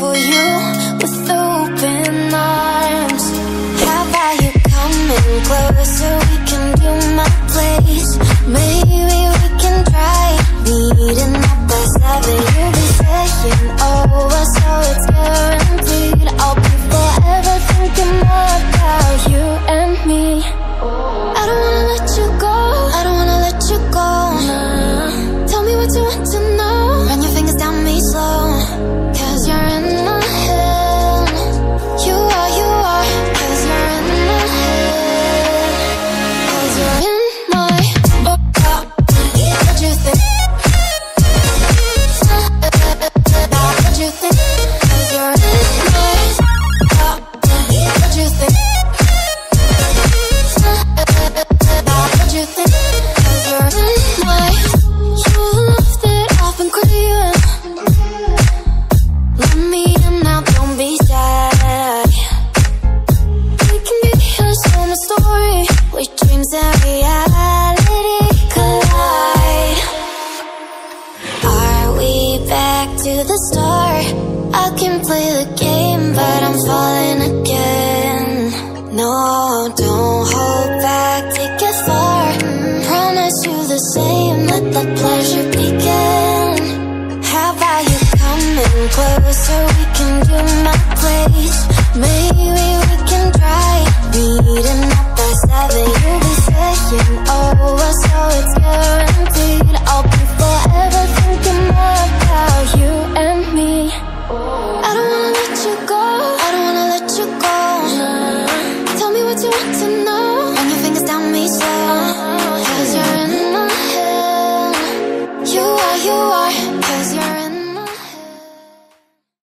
for you with open arms. How about you coming closer? We can do my place. Maybe we can try meeting up by 7. You'll be saying over, so it's guaranteed. I'll be forever thinking more about you and me. I don't wanna let you go, I don't wanna let you go, nah. Tell me what you want to know. Run your fingers down me slow, 'cause you're in my head. You are, 'cause you're in my head. 'Cause you're in my what you think? What you think? 'Cause you're in my what you think? What you think? 'Cause you're in my you left it off and craving. Let me in now, don't be shy. We can be a summer story where dreams and reality collide. Are we back to the start? I can play the game, but I'm falling again. No, don't hold back, take it far. Promise you the same, let the pleasure begin. How about you coming closer? We can do my place. Maybe we can try meeting up by 7. You'll be saying over, so it's guaranteed. I'll be forever thinking more about you and me. I don't wanna let you go,